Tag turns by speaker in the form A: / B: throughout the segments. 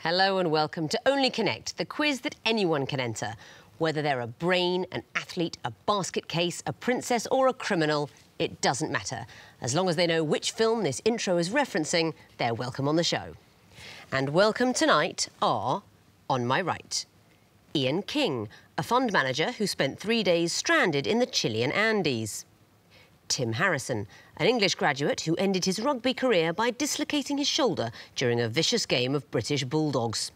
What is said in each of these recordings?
A: Hello and welcome to Only Connect, the quiz that anyone can enter. Whether they're a brain, an athlete, a basket case, a princess or a criminal, it doesn't matter. As long as they know which film this intro is referencing, they're welcome on the show. And welcome tonight are, on my right, Ian King, a fund manager who spent 3 days stranded in the Chilean Andes. Tim Harrison, an English graduate who ended his rugby career by dislocating his shoulder during a vicious game of British Bulldogs.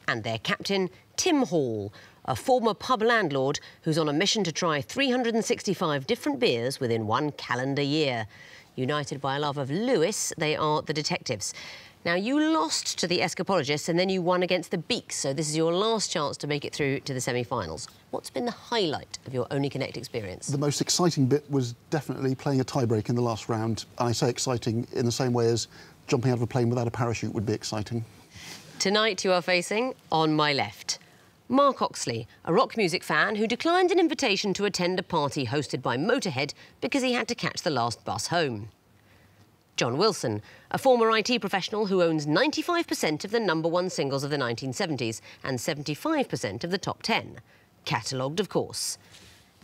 A: And their captain, Tim Hall, a former pub landlord who's on a mission to try 365 different beers within one calendar year. United by a love of Lewis, they are the detectives. Now, you lost to the Escapologists and then you won against the Beaks, so this is your last chance to make it through to the semi-finals. What's been the highlight of your Only Connect experience? The most exciting bit was definitely playing a tie-break in the last round. And I say exciting in the same way as jumping out of a plane without a parachute would be exciting. Tonight you are facing, on my left, Mark Oxley, a rock music fan who declined an invitation to attend a party hosted by Motorhead because he had to catch the last bus home. John Wilson, a former IT professional who owns 95% of the #1 singles of the 1970s and 75% of the top 10. Catalogued, of course.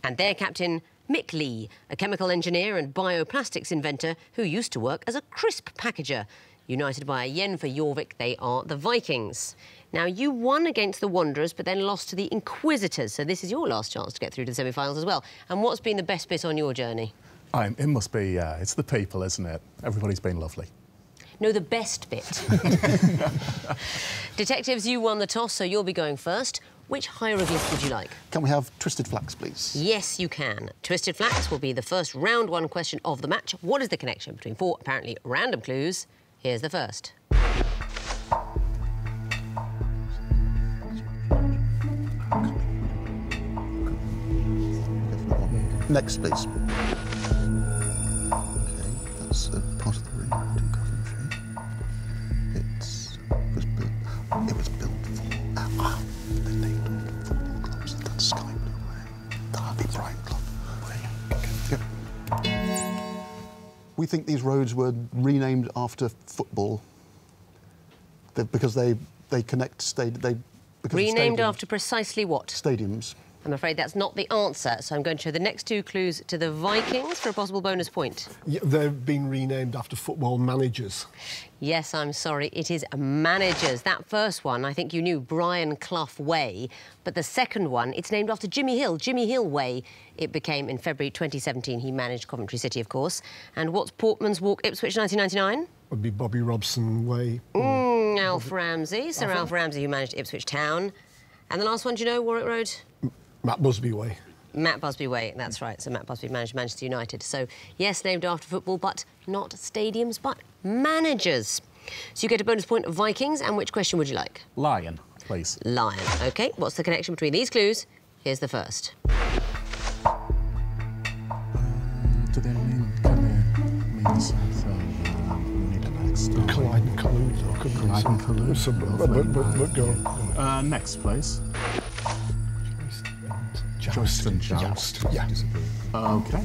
A: And their captain, Mick Lee, a chemical engineer and bioplastics inventor who used to work as a crisp packager. United by a yen for Jorvik, they are the Vikings. Now, you won against the Wanderers, but then lost to the Inquisitors, so this is your last chance to get through to the semi-finals as well. And what's been the best bit on your journey?
B: It must be, it's the people, isn't it? Everybody's been lovely.
A: No, the best bit. Detectives, you won the toss, so you'll be going first. Which hieroglyph would you like?
C: Can we have Twisted Flax, please?
A: Yes, you can. Twisted Flax will be the first round one question of the match. What is the connection between 4 apparently random clues? Here's the first.
C: Next, please. OK, that's part of the ring to Coventry. It was built for the name of football clubs. That's Sky Blue Way. Derby Bright Club. Yep. We think these roads were renamed after football because they connect
A: renamed after precisely what?
C: Stadiums.
A: I'm afraid that's not the answer, so I'm going to show the next 2 clues to the Vikings for a possible bonus point.
D: Yeah, they've been renamed after football managers.
A: Yes, I'm sorry, it is managers. That first one, I think you knew, Brian Clough Way, but the second one, it's named after Jimmy Hill Way. It became in February 2017. He managed Coventry City, of course. And what's Portman's Walk, Ipswich, 1999?
D: Would be Bobby Robson Way.
A: Alf Ramsey, Sir Alf Ramsey, who managed Ipswich Town. And the last one, do you know, Warwick Road?
D: Matt Busby Way.
A: Matt Busby Way, that's right. So Matt Busby managed Manchester United. So, yes, named after football, but not stadiums, but managers. So you get a bonus point of Vikings, and which question would you like?
B: Lion, please.
A: Lion. OK, what's the connection between these clues? Here's the first.
B: Do they mean something? We need an next.
D: Collide and collude, or could
B: Collide and collude.
D: But go.
B: Next, please.
D: Joust and joust. Yeah.
B: OK.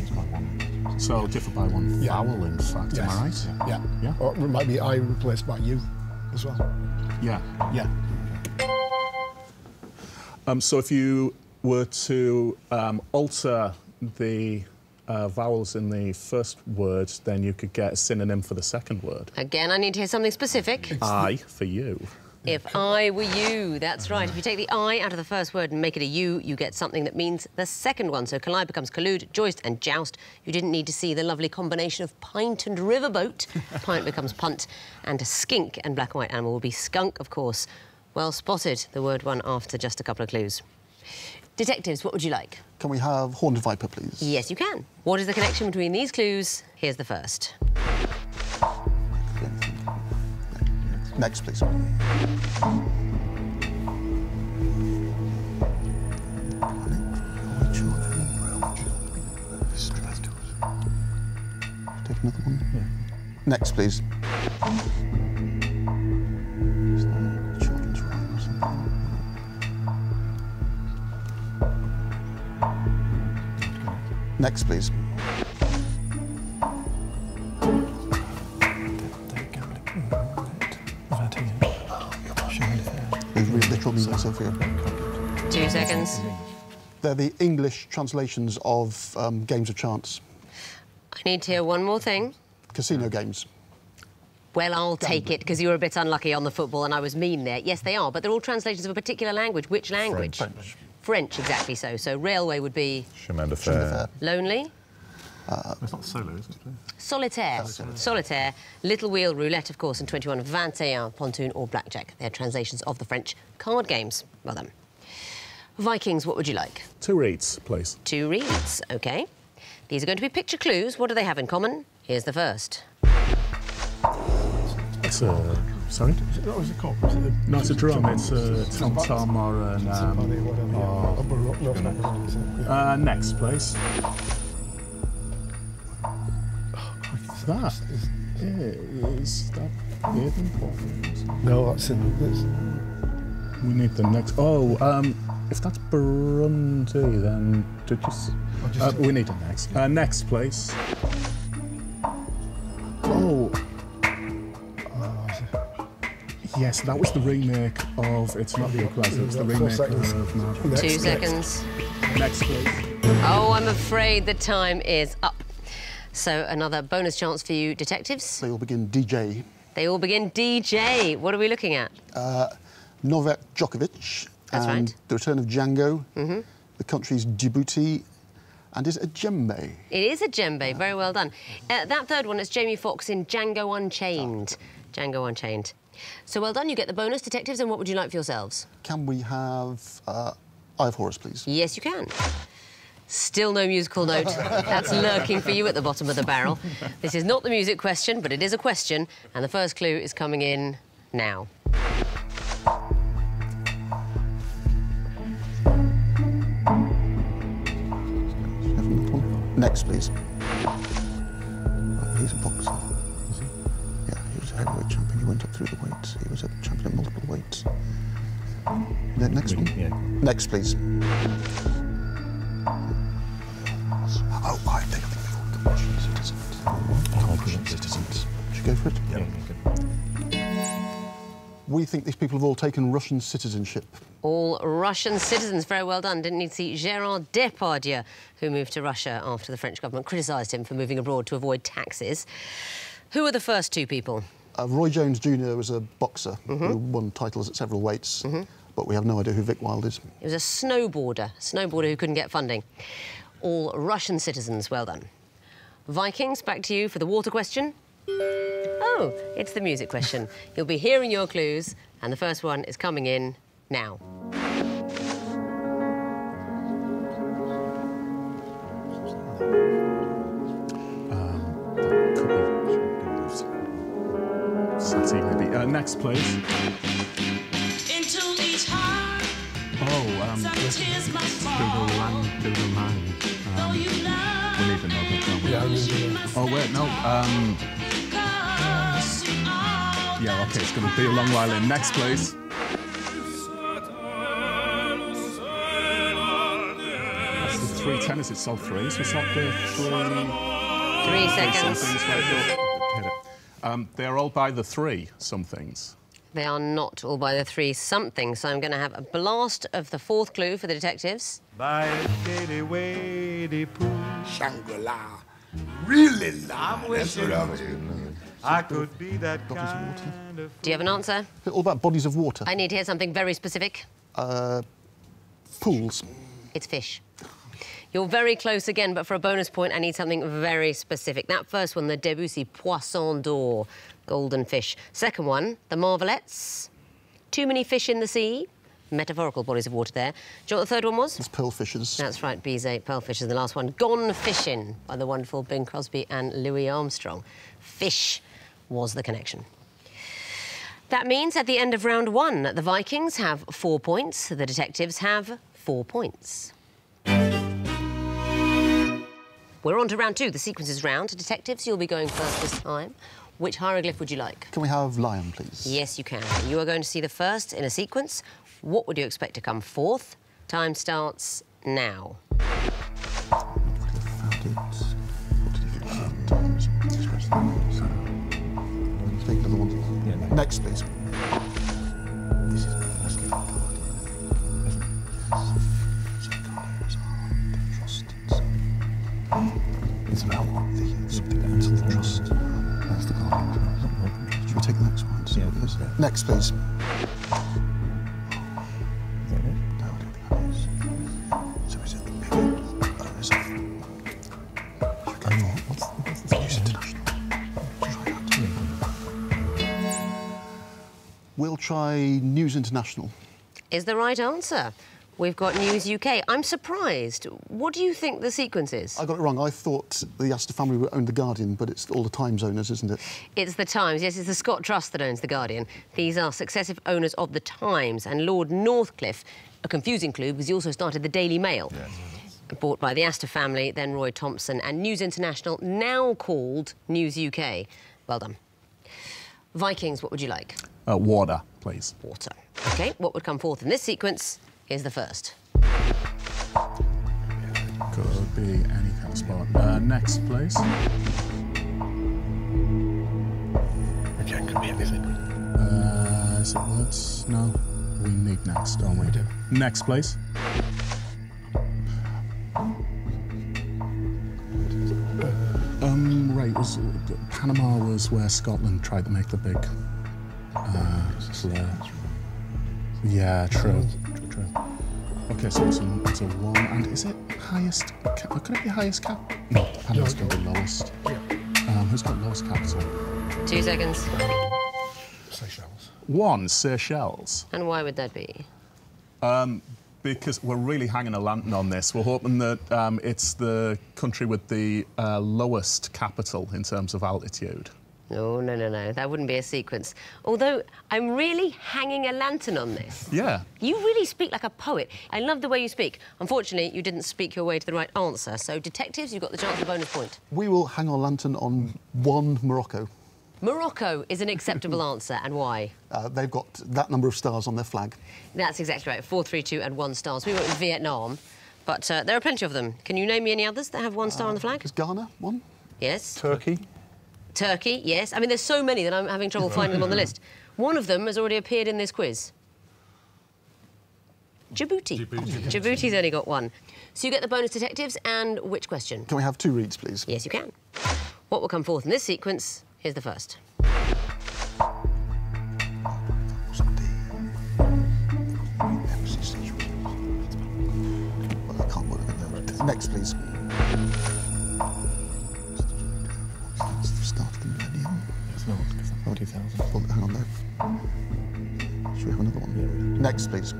B: So differ by one vowel, in fact,
D: yes.
B: Am I right?
D: Yeah.
B: Yeah.
D: Or it might be I replaced by you as well.
B: Yeah.
D: Yeah.
B: So if you were to alter the vowels in the first word, then you could get a synonym for the second word.
A: Again, I need to hear something specific.
B: I for you.
A: If I were you, that's right. If you take the I out of the first word and make it a U, you get something that means the second one. So collide becomes collude, joist and joust. You didn't need to see the lovely combination of pint and riverboat. Pint becomes punt. And skink and black and white animal will be skunk, of course. Well spotted, the word one after just a couple of clues. Detectives, what would you like?
C: Can we have Horned Viper, please?
A: Yes, you can. What is the connection between these clues? Here's the first.
C: Next, please. Take another one. Yeah. Next, please. Children's rhyme or something. Next, please. kill me, Sophia.
A: 2 seconds.
C: They're the English translations of games of chance.
A: I need to hear one more thing.
C: Casino games.
A: Well, I'll take it, because you were a bit unlucky on the football and I was mean there. Yes, they are, but they're all translations of a particular language. Which language?
C: French.
A: French, exactly so. So railway would be...
E: Chemin de fer.
A: Lonely?
B: It's not solo, is it?
A: Solitaire. Solitaire. Little wheel, roulette, of course, and 21, 21, pontoon or blackjack. They're translations of the French card games. Well done. Vikings, what would you like?
B: 2 reads, please.
A: 2 reads, OK. These are going to be picture clues. What do they have in common? Here's the first.
B: It's a... Sorry?
D: What was it called? Was it a,
B: No, it's a drum. It's a tom-tom or an... next, please. That is that Eden Point?
D: No, that's in...
B: We need the next... Oh, if that's Burundi, then... Did you... we need the next. Next, please. Oh... Yes, that was the remake of... It's not the Equalizer, it's the remake of... Marvel.
A: 2 seconds.
B: Next, please.
A: Oh, I'm afraid the time is up. So another bonus chance for you, detectives.
C: They all begin DJ.
A: They all begin DJ. What are we looking at?
C: Novak Djokovic.
A: That's
C: and
A: right.
C: The Return of Django. The country's Djibouti. And is it a djembe?
A: It is a djembe. Very well done. That third one is Jamie Foxx in Django Unchained. Django Unchained. So well done. You get the bonus, detectives. And what would you like for yourselves?
C: Can we have Eye of Horus, please?
A: Yes, you can. Still no musical note. That's lurking for you at the bottom of the barrel. This is not the music question, but it is a question. And the first clue is coming in now.
C: Next, please. He's a boxer. Is he? Yeah, he was a heavyweight champion. He went up through the weights. He was a champion of multiple weights. Next one.
E: Yeah.
C: Next, please. Oh, I think we've all Russian citizens. Russian citizens. Should we go for it?
E: Yeah.
C: We think these people have all taken Russian citizenship.
A: All Russian citizens. Very well done. Didn't need to see Gérard Depardieu, who moved to Russia after the French government criticised him for moving abroad to avoid taxes. Who were the first 2 people?
C: Roy Jones Jr. was a boxer who won titles at several weights, but we have no idea who Vic Wilde is.
A: It was a snowboarder who couldn't get funding. All Russian citizens. Well done. Vikings, back to you for the water question. Oh, it's the music question. You'll be hearing your clues, and the first one is coming in now.
B: Sassy, maybe. Next, please.
F: Into each heart,
B: Do the land.
F: though you love,
B: We need another drum.
D: Yeah, I remember.
B: Oh, wait, no. Yeah, OK, it's going to be a long while in. Next, please. That's the 3 tenors. It's all 3, so it's not the 3...
A: 3 seconds.
B: Somethings, right? Hit it. They're all by the 3 somethings.
A: They are not all by the 3 something, so I'm going to have a blast of the 4th clue for the detectives.
G: By a shady wadey pool,
H: Shangri-La. Really la. That's what I was
G: I could be that kind of...
A: Do you have an answer?
C: All about bodies of water.
A: I need to hear something very specific.
C: Pools.
A: It's fish. You're very close again, but for a bonus point, I need something very specific. That first one, the Debussy Poisson d'Or, golden fish. Second one, the Marvelettes, too many fish in the sea, metaphorical bodies of water there. Do you know what the third one was?
C: It's pearlfishers.
A: That's right, Bizet, pearlfish is the last one. Gone Fishing by the wonderful Bing Crosby and Louis Armstrong. Fish was the connection. That means at the end of round 1, the Vikings have 4 points, the detectives have 4 points. We're on to round 2, the sequences round. Detectives, you'll be going first this time. Which hieroglyph would you like?
C: Can we have lion, please?
A: Yes, you can. You are going to see the first in a sequence. What would you expect to come fourth? Time starts now.
C: Take another one. Next, please. This is Trust. That's the Guardian. Should we take the next one? See what it is? Yeah. Next, please. No, I don't think that is. So is it the big? Oh, is it? What's the News International? Try that. We'll try News International.
A: Is the right answer. We've got News UK. I'm surprised. What do you think the sequence is?
C: I got it wrong. I thought the Astor family owned the Guardian, but it's all the Times owners, isn't it?
A: It's the Times. Yes, it's the Scott Trust that owns the Guardian. These are successive owners of the Times, and Lord Northcliffe, a confusing clue because he also started the Daily Mail. Yes. Bought by the Astor family, then Roy Thompson, and News International, now called News UK. Well done. Vikings, what would you like?
B: Water, please.
A: Water. OK, what would come forth in this sequence is the first.
B: Could be any kind of sport. Next, please.
D: Again, could be anything.
B: Is it words? No. We need next, don't we?
D: We do.
B: Next, please. Right, Panama was where Scotland tried to make the big flare. Yeah, true. OK, so it's a one, and is it highest? Could it be highest cap? No, Panama's going to be lowest.
D: Yeah.
B: Who's got lowest capital?
A: 2 seconds.
D: Seychelles.
B: One, Seychelles.
A: And why would that be?
B: Because we're really hanging a lantern on this. We're hoping that it's the country with the lowest capital in terms of altitude.
A: No, no, no, no. That wouldn't be a sequence. Although, I'm really hanging a lantern on this.
B: Yeah.
A: You really speak like a poet. I love the way you speak. Unfortunately, you didn't speak your way to the right answer. So, detectives, you've got the chance of a bonus point.
C: We will hang our lantern on one, Morocco.
A: Morocco is an acceptable answer, and why?
C: They've got that number of stars on their flag.
A: That's exactly right. 4, 3, 2 and 1 stars. We went with Vietnam, but there are plenty of them. Can you name me any others that have 1 star on the flag?
C: Is Ghana one?
A: Yes.
D: Turkey.
A: Turkey, yes. I mean, there's so many that I'm having trouble finding them on the list. One of them has already appeared in this quiz. Djibouti. Djibouti's only got 1. So you get the bonus, detectives, and which question?
C: Can we have 2 reads, please?
A: Yes, you can. What will come forth in this sequence? Here's the first.
C: Next, please. That's the start of the millennium.
D: It's not. 2000.
C: Oh, hang on there. Should we have another one? Yeah. Next, please.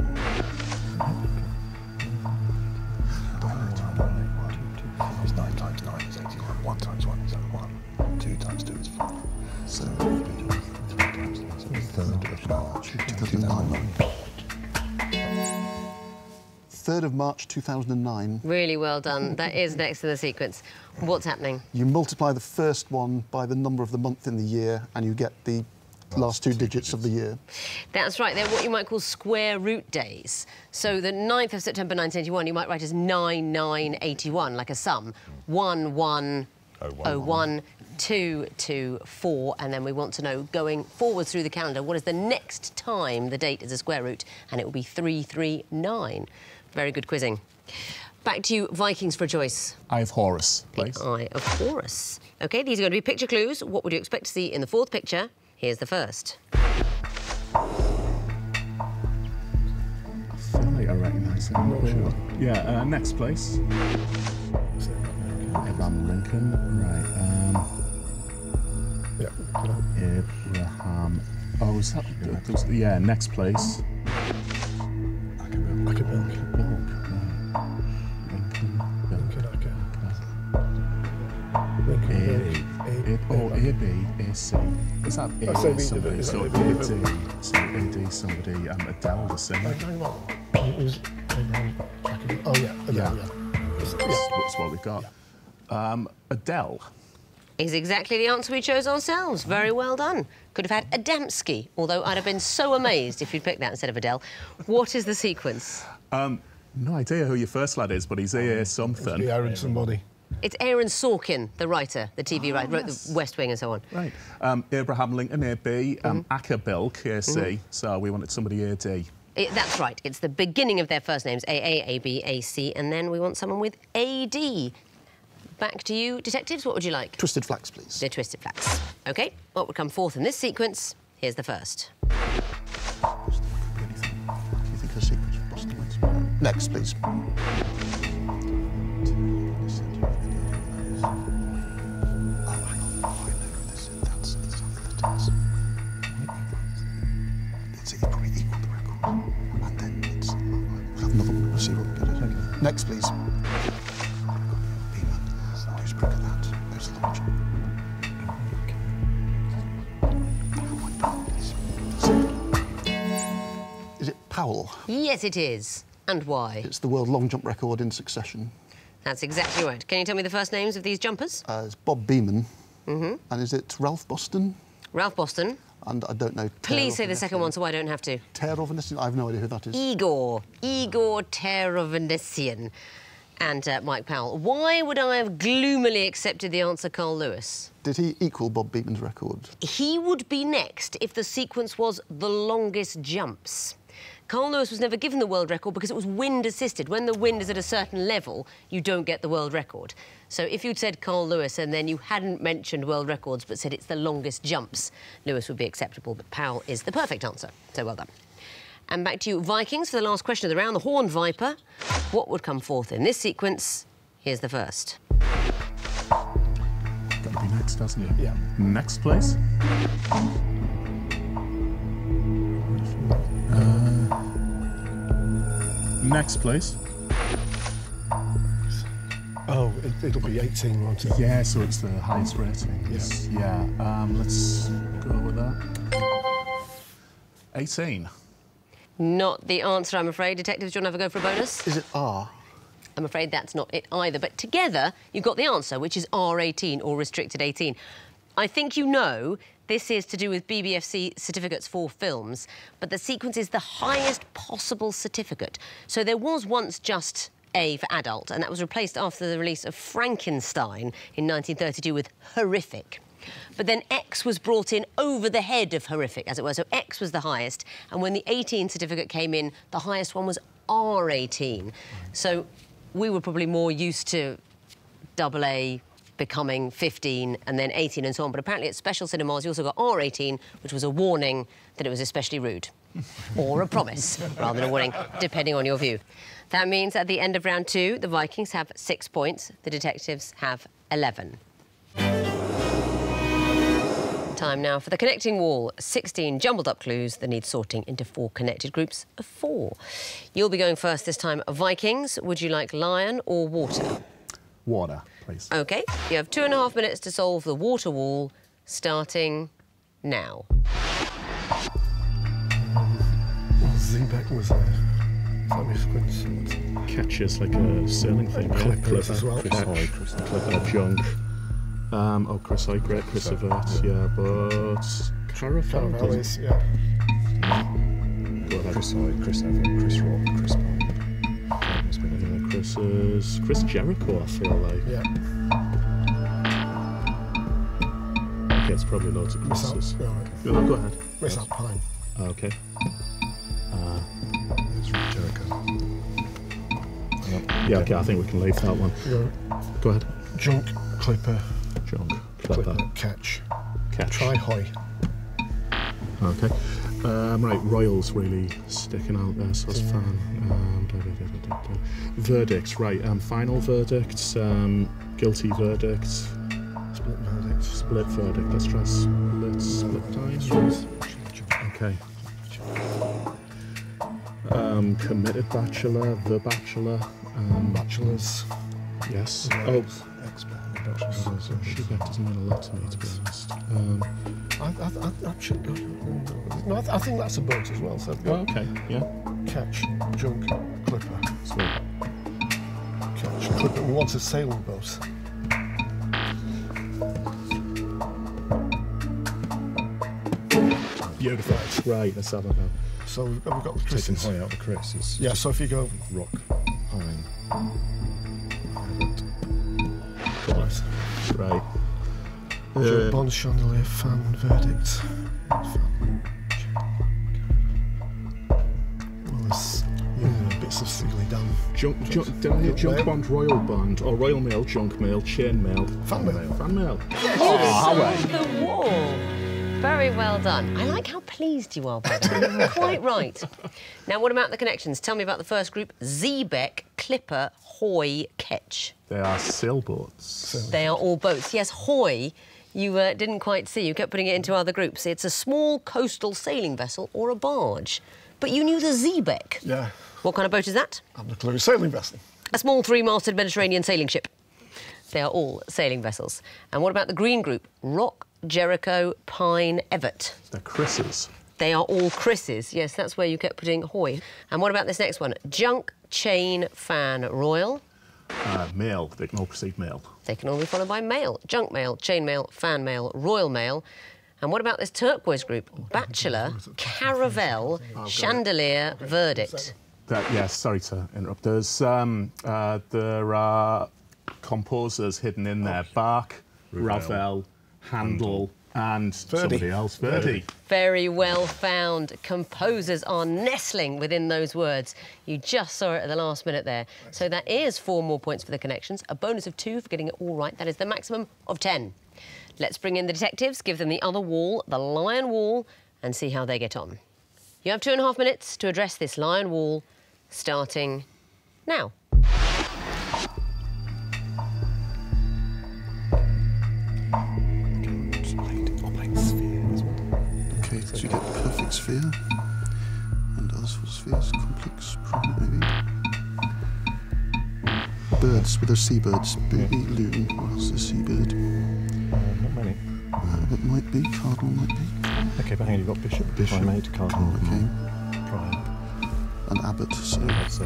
D: It's 9 times 9 is 81. 1 times 1 is 1. 2 times 2 is 4.
C: So,
D: 3 times 3rd of March 2009.
C: 3rd of March 2009.
A: Really well done. That is next in the sequence. What's happening?
C: You multiply the first one by the number of the month in the year, and you get the last 2 digits of the year.
A: That's right. They're what you might call square root days. So the 9th of September 1981, you might write as 9981, like a sum. 1101, 224, and then we want to know, going forwards through the calendar, what is the next time the date is a square root, and it will be 339. Very good quizzing. Back to you, Vikings, for a choice.
B: Eye of Horus, please.
A: The Eye of Horus. OK, these are going to be picture clues. What would you expect to see in the 4th picture? Here's the first.
B: I feel like I recognise it. I'm not sure. Yeah, next, please. Abraham Lincoln. Right. Abraham. Oh, is that? Yeah, next place.
D: Like a milk.
B: A-B-A-C. Is that A somebody? So A-D, somebody, Adele, the singer.
D: Hang on. It was oh, yeah. Adele, yeah.
B: That's what we've got. Adele.
A: Is exactly the answer we chose ourselves. Very well done. Could have had Adamski, although I'd have been so amazed if you'd picked that instead of Adele. What is the sequence?
B: No idea who your first lad is, but he's A something.
D: It's Aaron somebody.
A: It's Aaron Sorkin, the writer, the TV writer, wrote The West Wing and so on.
B: Right. Abraham Lincoln, A-B, Ackerbilk, A-C, so we wanted somebody A-D.
A: That's right. It's the beginning of their first names, A-A, A-B, A-C, and then we want someone with A-D. back to you, detectives. What would you like?
C: Twisted flax, please.
A: The twisted flax. OK, what would come forth in this sequence? Here's the first.
C: Do you think the sequence of Boston wins? Next, please. Next, please. Who's brick at that? Who's the large? Is it Powell?
A: Yes, it is. And why?
C: It's the world long jump record in succession.
A: That's exactly right. Can you tell me the first names of these jumpers?
C: It's Bob Beamon. And is it Ralph Boston?
A: Ralph Boston.
C: And I don't know.
A: Please say the second one so I don't have to.
C: Terovanesian? I have no idea who that is.
A: Igor Terovanesian. And Mike Powell. Why would I have gloomily accepted the answer Carl Lewis?
C: Did he equal Bob Beamon's record?
A: He would be next if the sequence was the longest jumps. Carl Lewis was never given the world record because it was wind-assisted. When the wind is at a certain level, you don't get the world record. So if you'd said Carl Lewis and then you hadn't mentioned world records but said it's the longest jumps, Lewis would be acceptable, but Powell is the perfect answer. So well done. And back to you, Vikings, for the last question of the round, the Horned Viper. What would come forth in this sequence? Here's the first.
B: Got to be next, doesn't it?
D: Yeah.
B: Next, please. Next, please.
D: Oh, it'll be 18, won't it?
B: Yeah, so it's the highest rating. Yes. Yeah. Let's go with that. 18.
A: Not the answer, I'm afraid. Detectives, do you want to have a go for a bonus?
C: Is it R?
A: I'm afraid that's not it either. But together, you've got the answer, which is R18, or restricted 18. I think you know this is to do with BBFC certificates for films, but the sequence is the highest possible certificate. So there was once just A for adult, and that was replaced after the release of Frankenstein in 1932 with horrific. But then X was brought in over the head of horrific, as it were. So X was the highest, and when the 18 certificate came in, the highest one was R18. So we were probably more used to AA becoming 15 and then 18 and so on. But apparently at special cinemas, you also got R18, which was a warning that it was especially rude. Or a promise, rather than a warning, depending on your view. That means at the end of round 2, the Vikings have 6 points, the detectives have 11. Time now for the connecting wall. 16 jumbled up clues that need sorting into 4 connected groups of 4. You'll be going first this time, Vikings. Would you like lion or water?
B: Water, please.
A: OK, you have 2.5 minutes to solve the water wall, starting now.
D: Zebek was a...
B: Catches like a sailing thing.
D: Clippers as well.
B: Chris Hoy, Clipper, Junk. Chris Hoy, great. Chris Avert, yeah, but...
D: Caravalis, yeah.
B: Go ahead.
D: Chris Hoy, Chris Everett, Chris Rock, Chris Pine.
B: Chris Jericho, I feel like.
D: Yeah.
B: Okay, it's probably loads of Chris's. Go ahead.
D: Miss out Pine.
B: Okay.
D: Jericho.
B: Yeah, okay, I think we can leave that one.
D: Yeah.
B: Go ahead.
D: Junk, Clipper.
B: Junk,
D: Clipper, Catch.
B: Catch.
D: Try Hoy.
B: Okay. Right, Royals really sticking out there, so it's fun. Verdicts, right. Final verdicts, guilty verdicts.
D: Split verdict.
B: Split verdict, let's try split time. Okay. Committed bachelor, the bachelor.
D: Bachelors.
B: Yes.
D: Expert.
B: That doesn't mean a lot to me, to be honest.
D: I should go. No, I think that's a boat as well. So
B: okay, yeah.
D: Catch, Junk, Clipper.
B: Sweet.
D: Catch, Clipper. We want a sailing boat.
B: Beautiful. Right, let's have a go.
D: So we've got the
E: Taking
D: Chris's.
E: Hoy out of Chris is
D: Yeah, so if you go
E: Rock, Pine,
D: Everett.
B: Right.
D: Bond Chandelier, fan verdict. Well, there's a bit Lots of Sealy done.
B: Junk bond, royal bond, or royal mail, junk mail, chain mail,
D: Fan mail.
B: fan mail.
A: The wall. Very well done. I like how pleased you are by that. Quite right. Now, what about the connections? Tell me about the first group. Zeebeck, Clipper, Hoy, Ketch.
B: They are sailboats.
A: They are all boats. Yes, Hoy, you didn't quite see. You kept putting it into other groups. It's a small coastal sailing vessel or a barge. But you knew the Zeebeck.
D: Yeah.
A: What kind of boat is that?
D: I've no clue. Sailing vessel.
A: A small three-masted Mediterranean sailing ship. They are all sailing vessels. And what about the green group? Rock, Jericho, Pine, Everett.
B: They're Chris's.
A: They are all Chris's. Yes, that's where you kept putting Hoy. And what about this next one? Junk, Chain, Fan, Royal.
B: Mail. They can all precede mail.
A: They can all be followed by mail. Junk mail, chain mail, fan mail, royal mail. And what about this turquoise group? Bachelor, Caravel, Chandelier, Verdict.
B: Yes, sorry to interrupt. There are composers hidden in there. Bach, Ravel, Handel, and somebody else, Verdi.
A: Very well found. Composers are nestling within those words. You just saw it at the last minute there. So that is 4 more points for the connections, a bonus of 2 for getting it all right. That is the maximum of 10. Let's bring in the detectives, give them the other wall, the lion wall, and see how they get on. You have 2.5 minutes to address this lion wall, starting now.
C: Okay, so you get perfect sphere, and others for spheres, complex maybe. Birds, with those seabirds, booby, loon, what else is seabird?
D: Not many.
C: It might be, cardinal might be.
D: Okay, but hang on, you've got bishop, primate, cardinal, prior.
C: And abbot, so...
D: So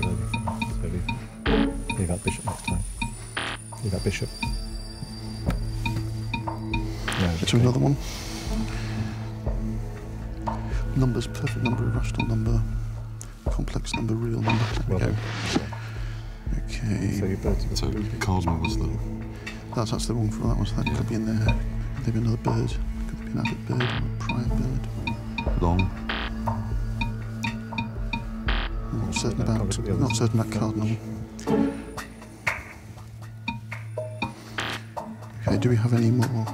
D: leave out bishop next time. Leave out bishop. No,
C: to another one. Numbers, perfect number, irrational number, complex number, real number. There we go. Okay.
D: So your birds.
I: So cardinal was the...
C: That's the wrong for that one, so that could be in there. Could be another bird. Could be an abbot bird or a prior bird.
I: Long.
C: I'm not certain about cardinal. Okay, do we have any more?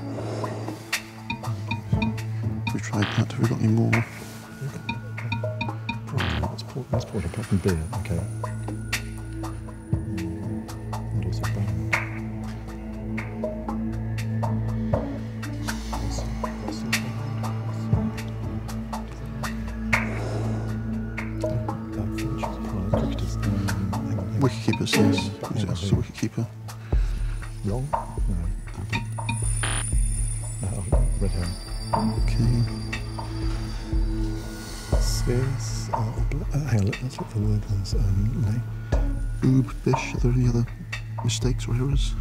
C: We tried that. Have we got any more?
D: Let's port apart from beer, okay. And also brand.
C: Wicketkeepers, yes. Yes, wicketkeeper.
D: Long? No. Red herring.
C: Okay.
D: Spheres. Hang on, let's look for the word ones. Late.
C: Oob, bish. Are there any other mistakes or errors?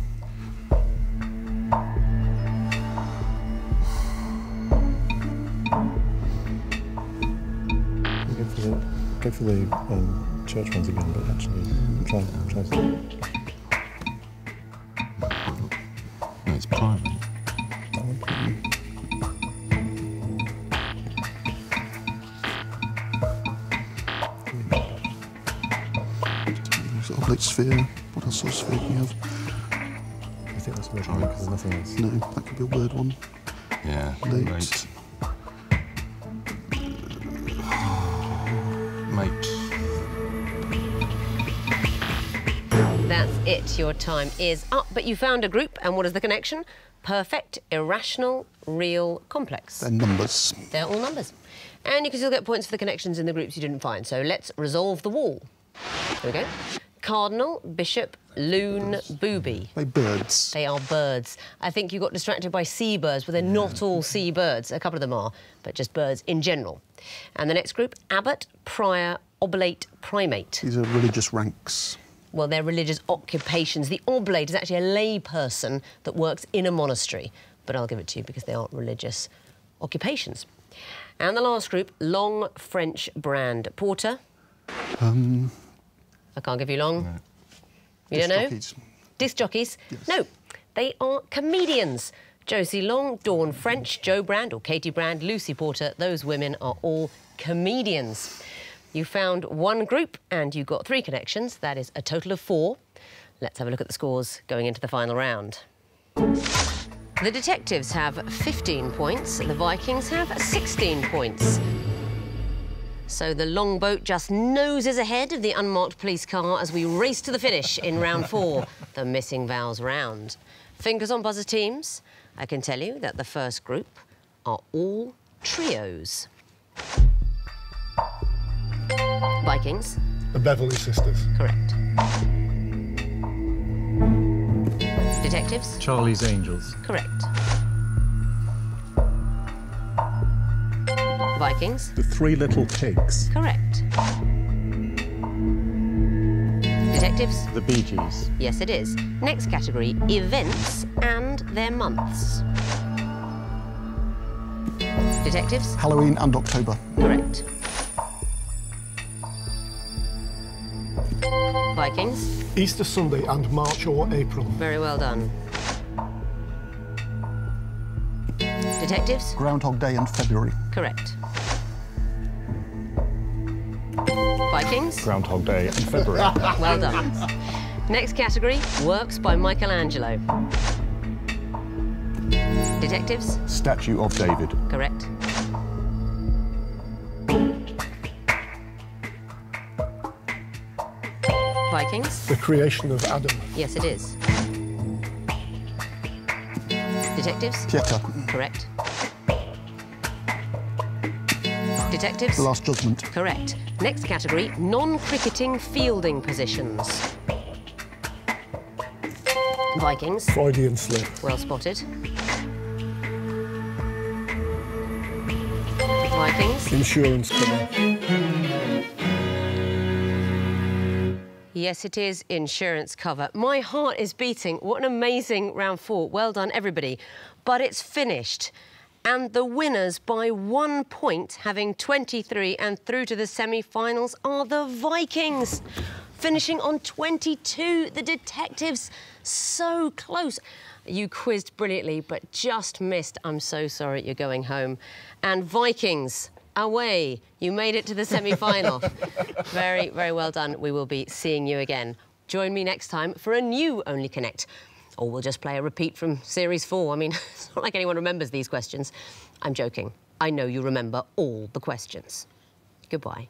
D: Go for the church ones again, but actually try.
I: No, it's primate.
D: That one.
C: Oblate sphere. What else sort of sphere do we have?
D: I think that's a red one because there's nothing else.
C: No, that could be a word one.
I: Yeah.
C: Late.
I: Mate.
A: That's it. Your time is up. But you found a group, and what is the connection? Perfect, irrational, real, complex.
C: They're numbers.
A: They're all numbers. And you can still get points for the connections in the groups you didn't find. So let's resolve the wall. There we go. Cardinal, bishop, loon, booby.
C: They're birds.
A: They are birds. I think you got distracted by seabirds, but they're not all seabirds. A couple of them are, but just birds in general. And the next group, abbot, prior, oblate, primate.
C: These are religious ranks.
A: Well, they're religious occupations. The oblate is actually a lay person that works in a monastery, but I'll give it to you because they aren't religious occupations. And the last group, long French brand porter. I can't give you long. No. You don't know?
C: Jockeys.
A: Disc jockeys?
C: Yes.
A: No, they are comedians. Josie Long, Dawn French, Jo Brand or Katie Brand, Lucy Porter, those women are all comedians. You found one group and you got 3 connections. That is a total of 4. Let's have a look at the scores going into the final round. The detectives have 15 points, the Vikings have 16 points. So the longboat just noses ahead of the unmarked police car as we race to the finish in round 4, the missing vowels round. Fingers on buzzer, teams. I can tell you that the first group are all trios. Vikings.
D: The Beverly Sisters.
A: Correct. Detectives.
E: Charlie's Angels.
A: Correct. Vikings.
B: The Three Little Pigs.
A: Correct. Detectives.
E: The Bee Gees.
A: Yes, it is. Next category, events and their months. Detectives.
C: Halloween and October.
A: Correct. Vikings.
D: Easter Sunday and March or April.
A: Very well done. Detectives.
C: Groundhog Day and February.
A: Correct. Vikings.
E: Groundhog Day in February.
A: Well done. Next category, works by Michelangelo. Detectives.
I: Statue of David.
A: Correct. Vikings.
D: The creation of Adam.
A: Yes, it is. Detectives.
C: Pieta.
A: Correct. Detectives.
C: The Last Judgment.
A: Correct. Next category, non-cricketing fielding positions. Vikings.
D: Freudian slip.
A: Well spotted. Vikings.
D: Insurance cover.
A: Yes, it is insurance cover. My heart is beating. What an amazing round 4. Well done, everybody. But it's finished. And the winners by 1 point, having 23 and through to the semi-finals, are the Vikings. Finishing on 22, the detectives. So close. You quizzed brilliantly, but just missed. I'm so sorry you're going home. And Vikings, away. You made it to the semi-final. Very, very well done. We will be seeing you again. Join me next time for a new Only Connect. Or we'll just play a repeat from Series 4. I mean, it's not like anyone remembers these questions. I'm joking. I know you remember all the questions. Goodbye.